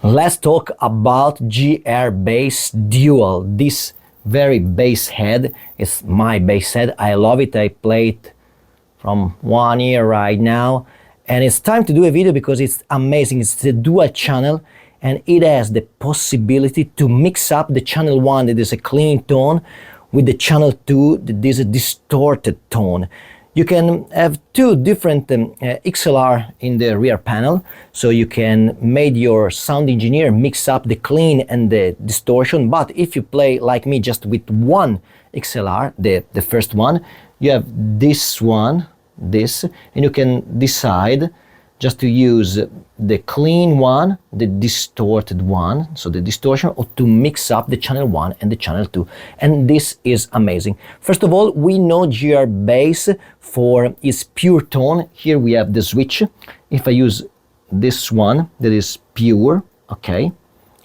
Let's talk about GR Bass Dual. This very bass head is my bass head. I love it. I play it from 1 year right now, and it's time to do a video because it's amazing. It's a dual channel and it has the possibility to mix up the channel 1 that is a clean tone with the channel 2 that is a distorted tone. You can have two different XLR in the rear panel, so you can make your sound engineer mix up the clean and the distortion. But if you play like me just with one XLR, the first one, you have this one, and you can decide just to use the clean one, the distorted one, so the distortion, or to mix up the channel 1 and the channel 2. And this is amazing. First of all, we know GR Bass for its pure tone. Here we have the switch. If I use this one that is pure, okay,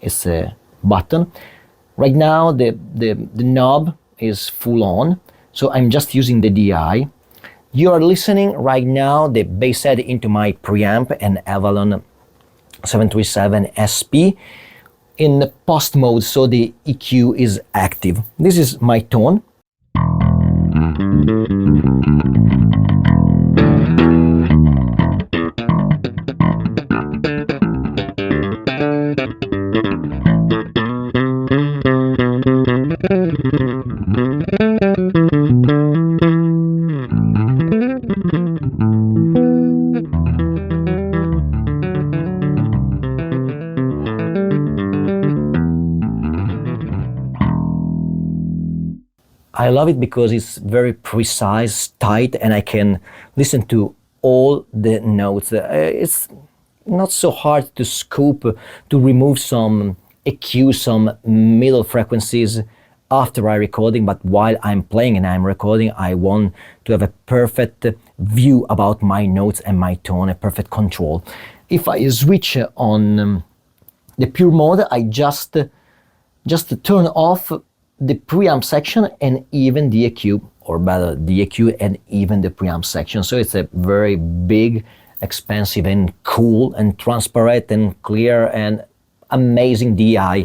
it's a button. Right now the knob is full on, so I'm just using the DI. You are listening right now the bass head into my preamp, an Avalon 737 SP in the post mode, so the EQ is active. This is my tone. I love it because it's very precise, tight, and I can listen to all the notes. It's not so hard to scoop, to remove some EQ, some middle frequencies after I'm recording, but while I'm playing and I'm recording, I want to have a perfect view about my notes and my tone, a perfect control. If I switch on the pure mode, I just turn off the preamp section and even the EQ, or better, the EQ and even the preamp section. So it's a very big, expensive and cool and transparent and clear and amazing DI.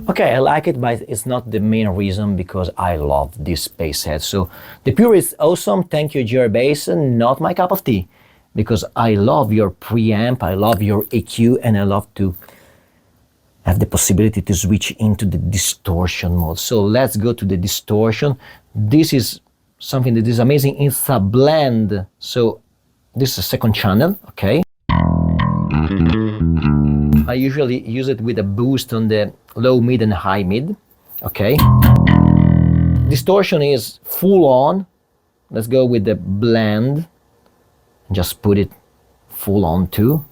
Okay, I like it, but it's not the main reason because I love this bass head. So the Pure is awesome. Thank you, GR Bass. Not my cup of tea, because I love your preamp, I love your EQ, and I love to have the possibility to switch into the distortion mode. So let's go to the distortion. This is something that is amazing. It's a blend. So this is a second channel, okay? I usually use it with a boost on the low mid and high mid, okay? Distortion is full on. Let's go with the blend. Just put it full on too.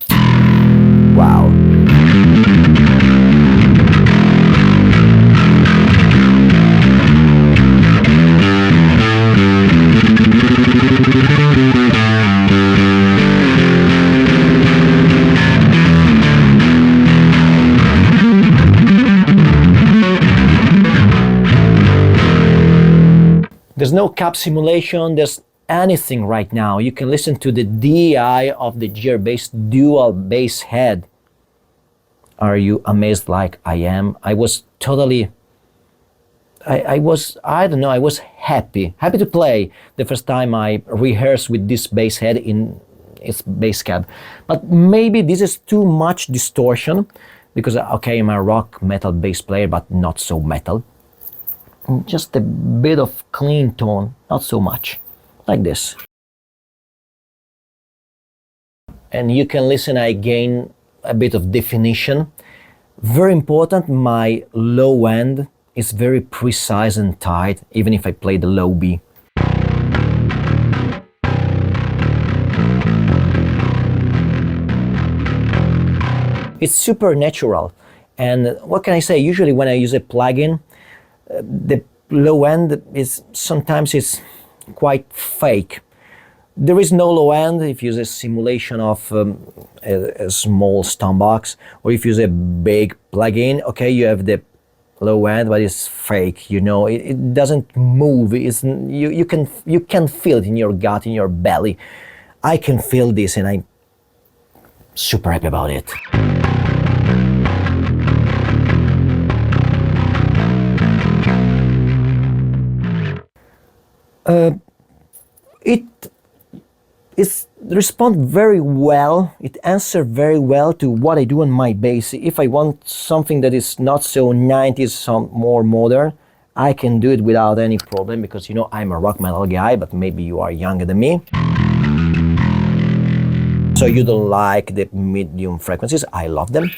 Wow. There's no cap simulation, there's anything right now. You can listen to the DI of the GR Bass dual bass head. Are you amazed like I am? I was totally, I was happy to play the first time I rehearsed with this bass head in its bass cab. But maybe this is too much distortion, because okay, I'm a rock metal bass player, but not so metal. Just a bit of clean tone, not so much, like this. And you can listen, I gain a bit of definition. Very important, my low end is very precise and tight, even if I play the low B. It's super natural. And what can I say? Usually when I use a plugin, the low end is sometimes it's quite fake. There is no low end if you use a simulation of a small Stombox, or if you use a big plugin. Okay, you have the low end, but it's fake. You know, it doesn't move. You can feel it in your gut, in your belly. I can feel this, and I'm super happy about it. It responds very well. It answers very well to what I do on my bass. If I want something that is not so 90s, some more modern, I can do it without any problem, because you know I'm a rock metal guy, but maybe you are younger than me. So you don't like the medium frequencies. I love them.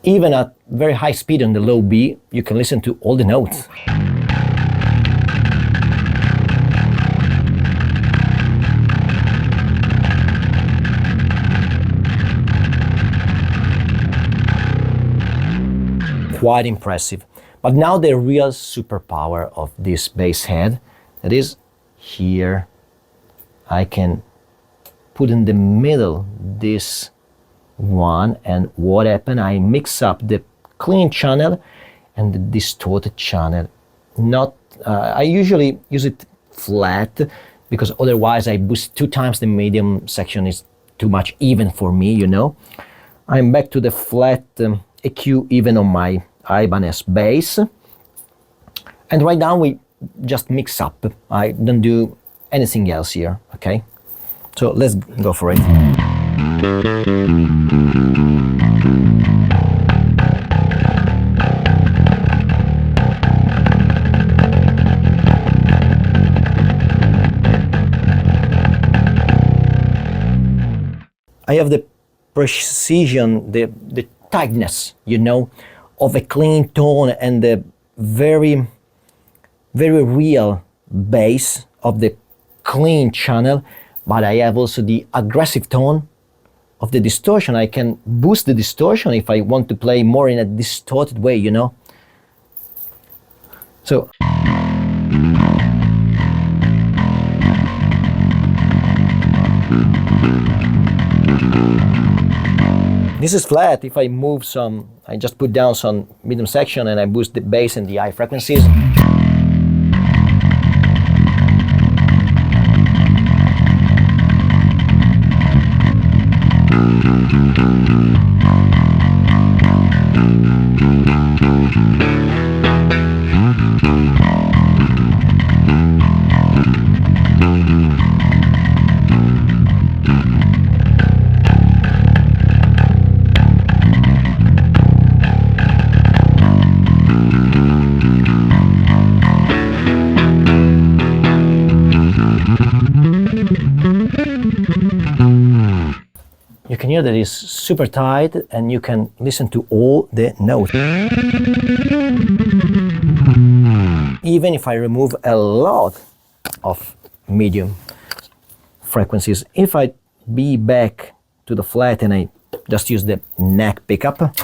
Even at very high speed on the low B, you can listen to all the notes. Quite impressive. But now the real superpower of this bass head, that is here. I can put in the middle this one, and what happened, I mix up the clean channel and the distorted channel. I usually use it flat, because otherwise I boost 2 times the medium section is too much even for me, you know. I'm back to the flat EQ even on my Ibanez bass, and right now we just mix up. I don't do anything else here. Okay, so let's go for it. I have the precision, the tightness, you know, of a clean tone, and the very, very real bass of the clean channel, but I have also the aggressive tone of the distortion. I can boost the distortion if I want to play more in a distorted way, you know. So this is flat. If I move some, I just put down some medium section and I boost the bass and the high frequencies. You can hear that it's super tight, and you can listen to all the notes. Even if I remove a lot of medium frequencies, if I be back to the flat and I just use the neck pickup,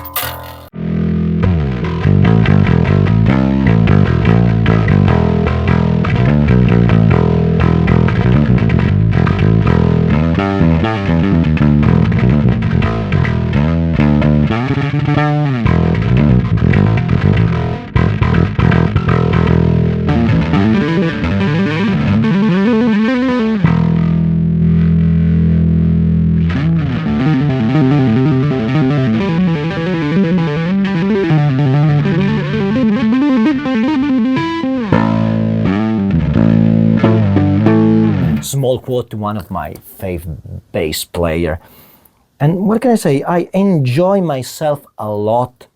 small quote to one of my favorite bass player. And what can I say? I enjoy myself a lot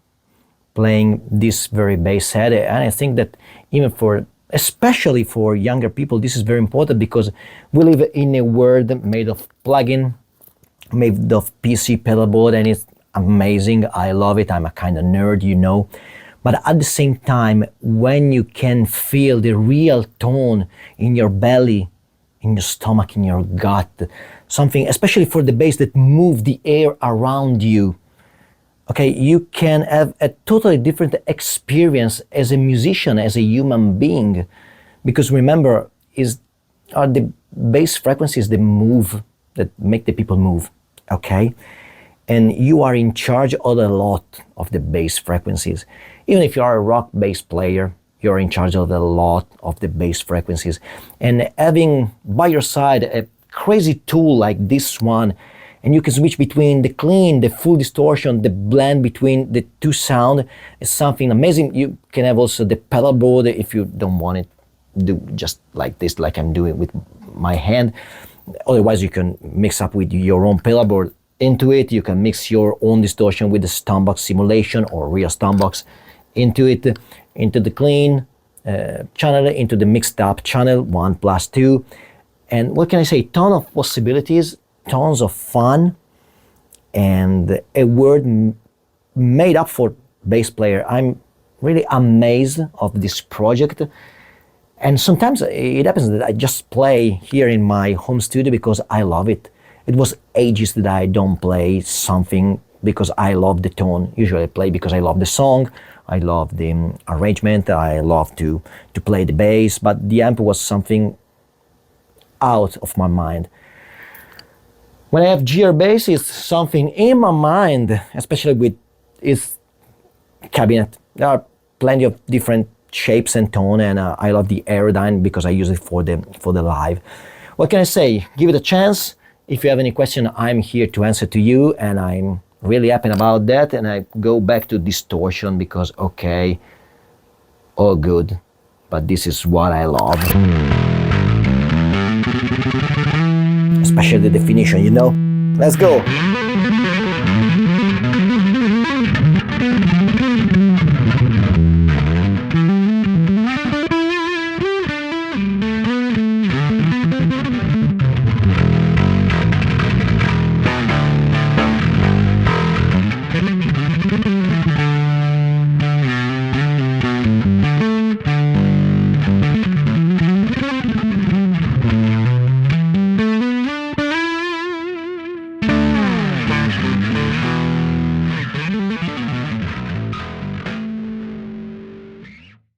playing this very bass head. And I think that even for, especially for younger people, this is very important because we live in a world made of plugin, made of PC pedalboard, and it's amazing. I love it. I'm a kind of nerd, you know. But at the same time, when you can feel the real tone in your belly, in your stomach, in your gut, something, especially for the bass that move the air around you, okay, you can have a totally different experience as a musician, as a human being. Because remember, are the bass frequencies that move, that make the people move, okay? And you are in charge of a lot of the bass frequencies. Even if you are a rock bass player, you're in charge of a lot of the bass frequencies. And having by your side a crazy tool like this one, and you can switch between the clean, the full distortion, the blend between the two sound, is something amazing. You can have also the pedal board if you don't want it, do just like this, like I'm doing with my hand. Otherwise, you can mix up with your own pedal board into it. You can mix your own distortion with the Stompbox simulation or real Stompbox into it, into the clean channel, into the mixed up channel 1+2. And what can I say? Ton of possibilities, tons of fun, and a word made up for bass player. I'm really amazed of this project. And sometimes it happens that I just play here in my home studio because I love it. It was ages that I don't play something because I love the tone. Usually I play because I love the song, I love the arrangement, I love to play the bass, but the amp was something out of my mind. When I have GR bass, it's something in my mind, especially with its cabinet. There are plenty of different shapes and tone, and I love the Aerodyne because I use it for the live. What can I say? Give it a chance. If you have any question, I'm here to answer to you, and I'm really happy about that. And I go back to distortion because, okay, all good, but this is what I love. Especially the definition, you know? Let's go!